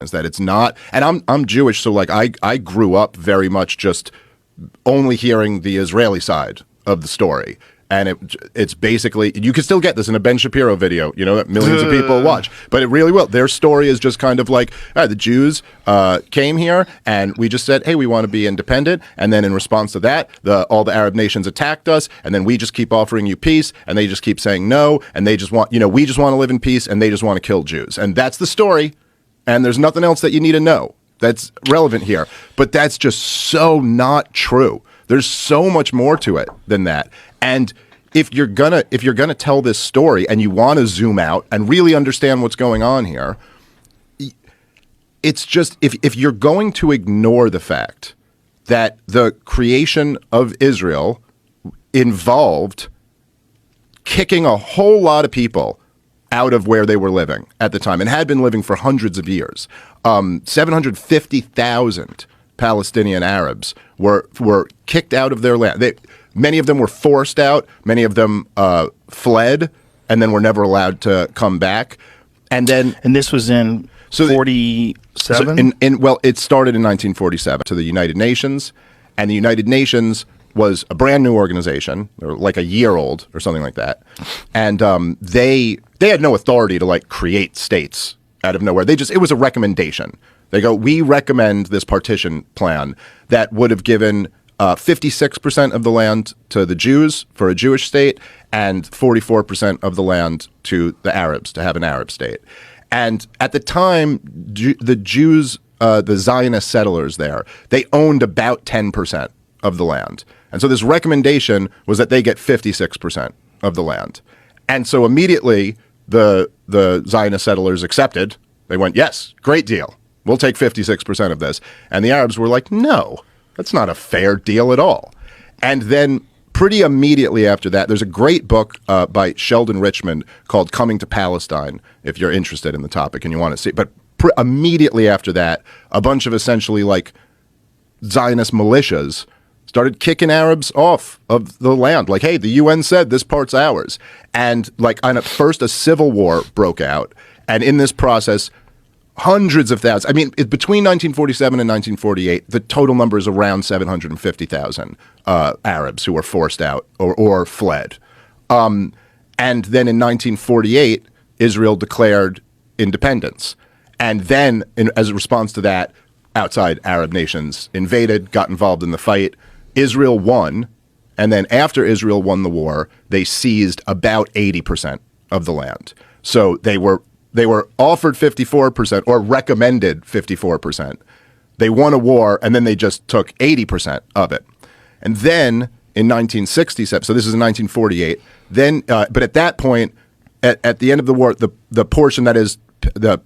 is that it's not, and I'm Jewish, so like I grew up very much just only hearing the Israeli side of the story. And it's basically, you can still get this in a Ben Shapiro video, you know, that millions of people watch, but it really will. Their story is just kind of like, all right, the Jews came here and we just said, hey, we want to be independent. And then in response to that, all the Arab nations attacked us. And then we just keep offering you peace. And they just keep saying no. And they just want, you know, we just want to live in peace and they just want to kill Jews. And that's the story. And there's nothing else that you need to know that's relevant here. But that's just so not true. There's so much more to it than that. And if you're gonna tell this story and you want to zoom out and really understand what's going on here, it's just if you're going to ignore the fact that the creation of Israel involved kicking a whole lot of people out of where they were living at the time and had been living for hundreds of years, 750,000 Palestinian Arabs were kicked out of their land. Many of them were forced out. Many of them fled and then were never allowed to come back. And this was in 47? Well, it started in 1947 to the United Nations. And the United Nations was a brand new organization, or like a year old or something like that. And they had no authority to like create states out of nowhere. It was a recommendation. They go, we recommend this partition plan that would have given 56% of the land to the Jews for a Jewish state and 44% of the land to the Arabs to have an Arab state. And at the time, the Jews, the Zionist settlers there, they owned about 10% of the land. And so this recommendation was that they get 56% of the land. And so immediately the Zionist settlers accepted. They went, yes, great deal. We'll take 56% of this. And the Arabs were like, no, that's not a fair deal at all. And then pretty immediately after that, there's a great book by Sheldon Richman called Coming to Palestine, if you're interested in the topic and you want to see. But immediately after that, a bunch of essentially like Zionist militias started kicking Arabs off of the land. Like, hey, the UN said this part's ours. And like first a civil war broke out. And in this process, hundreds of thousands. I mean, between 1947 and 1948, the total number is around 750,000 Arabs who were forced out or fled. And then in 1948, Israel declared independence. And then, as a response to that, outside Arab nations invaded, got involved in the fight. Israel won. And then after Israel won the war, they seized about 80% of the land. So they were offered 54% or recommended 54%. They won a war, and then they just took 80% of it. And then in 1967, so this is in 1948, but at that point, at the end of the war, the portion that is the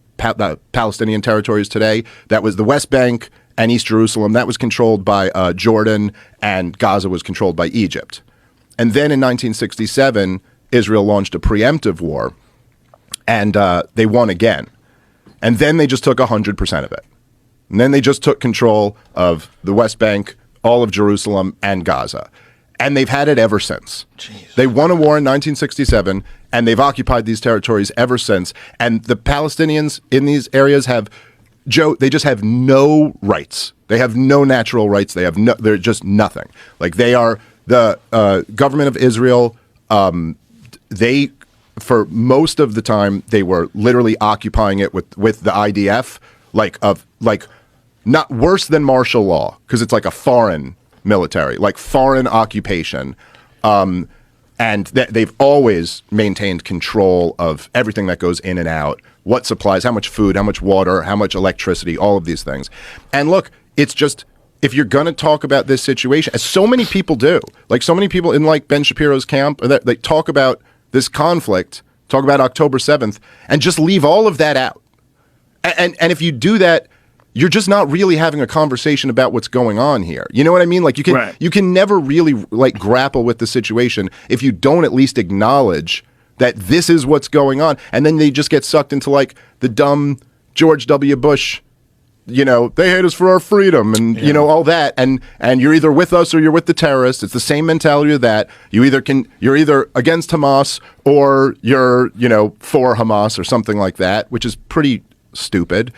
Palestinian territories today, that was the West Bank and East Jerusalem, that was controlled by Jordan, and Gaza was controlled by Egypt. And then in 1967, Israel launched a preemptive war, and they won again. And then they just took 100% of it. And then they just took control of the West Bank, all of Jerusalem, and Gaza. And they've had it ever since. Jeez. They won a war in 1967, and they've occupied these territories ever since. And the Palestinians in these areas they just have no rights. They have no natural rights. They're just nothing. Like they are the government of Israel. For most of the time, they were literally occupying it with the IDF, not worse than martial law, because it's like a foreign military, like foreign occupation. And they've always maintained control of everything that goes in and out, what supplies, how much food, how much water, how much electricity, all of these things. And look, it's just, if you're going to talk about this situation, as so many people do, like so many people in like Ben Shapiro's camp, they talk about this conflict, talk about October 7th, and just leave all of that out. And if you do that, you're just not really having a conversation about what's going on here. You know what I mean? Like you can never really like grapple with the situation if you don't at least acknowledge that this is what's going on. And then they just get sucked into like the dumb George W. Bush, you know, they hate us for our freedom and, you know, all that. And you're either with us or you're with the terrorists. It's the same mentality of that. You're either against Hamas or you're, you know, for Hamas or something like that, which is pretty stupid.